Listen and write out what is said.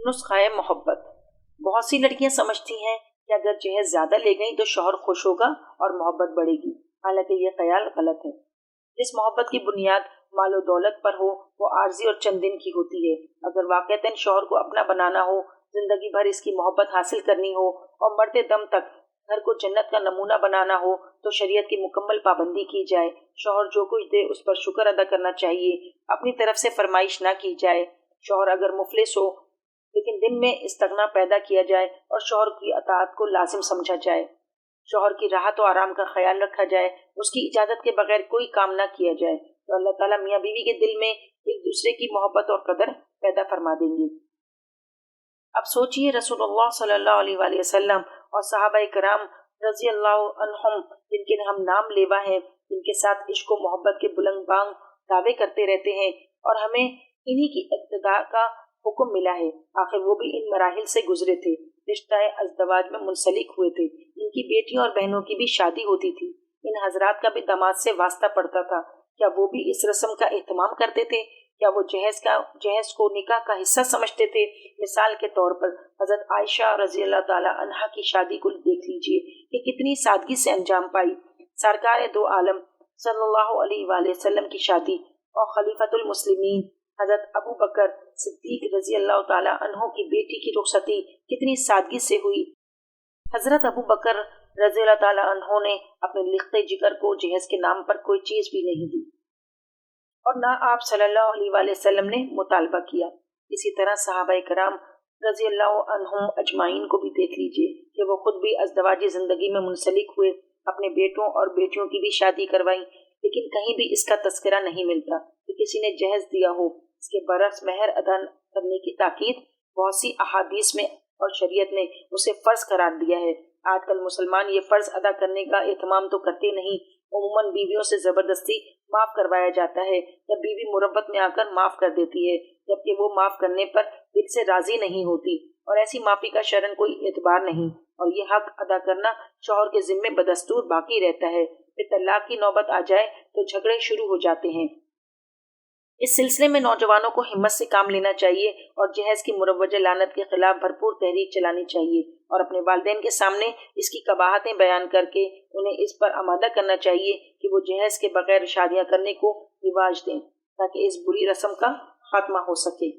نسخہ محبت۔ بہت سی لڑکیاں سمجھتی ہیں کہ اگر جہیز زیادہ لے گئیں تو شوہر خوش ہوگا اور محبت بڑھے گی، حالانکہ یہ خیال غلط ہے۔ جس محبت کی بنیاد مال و دولت پر ہو وہ عارضی اور چند دن کی ہوتی ہے۔ اگر واقعتاً شوہر کو اپنا بنانا ہو، زندگی بھر اس کی محبت حاصل کرنی ہو اور مرتے دم تک گھر کو جنت کا نمونہ بنانا ہو تو شریعت کی مکمل پابندی کی جائے۔ شوہر جو کچھ دے اس پر شکر ادا کرنا چاہیے، اپنی طرف سے فرمائش نہ کی جائے۔ شوہر اگر مفلس ہو لیکن دن میں استغنا پیدا کیا جائے اور شوہر کی اطاعت کو لازم سمجھا جائے۔ شوہر کی راحت و آرام کا خیال رکھا جائے، اس کی اجازت کے بغیر کوئی کام نہ کیا جائے تو اللہ تعالیٰ میاں بیوی کے دل میں ایک دوسرے کی محبت اور قدر پیدا فرما دیں گے۔ اب سوچئے رسول اللہ صلی اللہ علیہ وآلہ وسلم اور صحابہ کرام رضی اللہ عنہم جن کے ہم نام لیوا ہیں، جن کے ساتھ عشق و محبت کے بلند بانگ دعوے کرتے رہتے ہیں اور ہمیں انہی کی اقتداء کا حکم ملا ہے۔ آخر وہ بھی ان مراحل سے گزرے تھے، رشتہ ازدواج میں منسلک ہوئے تھے، ان کی بیٹیوں اور بہنوں کی بھی شادی ہوتی تھی، ان حضرات کا بھی داماد سے واسطہ پڑتا تھا۔ کیا وہ بھی اس رسم کا اہتمام کرتے تھے؟ کیا وہ جہیز کو نکاح کا حصہ سمجھتے تھے؟ مثال کے طور پر حضرت عائشہ رضی اللہ تعالی عنہا کی شادی کو دیکھ لیجئے کہ کتنی سادگی سے انجام پائی۔ سرکار دو عالم صلی اللہ علیہ وآلہ وسلم کی شادی اور خلیفۃ المسلمین حضرت ابو بکر صدیق رضی اللہ تعالی عنہ کی بیٹی کی رخصتی کتنی سادگی سے ہوئی۔ حضرت ابو بکر رضی اللہ تعالی عنہ نے اپنے لخت جگر کو جہیز کے نام پر کوئی چیز بھی نہیں دی اور نہ آپ صلی اللہ علیہ وآلہ وسلم نے مطالبہ کیا۔ اسی طرح صحابہ کرام رضی اللہ عنہم اجمعین کو بھی دیکھ لیجئے کہ وہ خود بھی ازدواجی زندگی میں منسلک ہوئے، اپنے بیٹوں اور بیٹیوں کی بھی شادی کروائیں، لیکن کہیں بھی اس کا تذکرہ نہیں ملتا کہ کسی نے جہیز دیا ہو۔ اس کے برعکس مہر ادا کرنے کی تاکید بہت سی احادیث میں اور شریعت نے اسے فرض قرار دیا ہے۔ آج کل مسلمان یہ فرض ادا کرنے کا اہتمام تو کرتے نہیں، عموماً بیویوں سے زبردستی معاف کروایا جاتا ہے یا بیوی مربت میں آ کر معاف کر دیتی ہے، جبکہ وہ معاف کرنے پر دل سے راضی نہیں ہوتی اور ایسی معافی کا شرعاً کوئی اعتبار نہیں، اور یہ حق ادا کرنا شوہر کے ذمے بدستور باقی رہتا ہے۔ پھر طلاق کی نوبت آ جائے تو جھگڑے شروع ہو جاتے ہیں۔ اس سلسلے میں نوجوانوں کو ہمت سے کام لینا چاہیے اور جہیز کی مروجہ لعنت کے خلاف بھرپور تحریک چلانی چاہیے اور اپنے والدین کے سامنے اس کی قباحتیں بیان کر کے انہیں اس پر آمادہ کرنا چاہیے کہ وہ جہیز کے بغیر شادیاں کرنے کو رواج دیں تاکہ اس بری رسم کا خاتمہ ہو سکے۔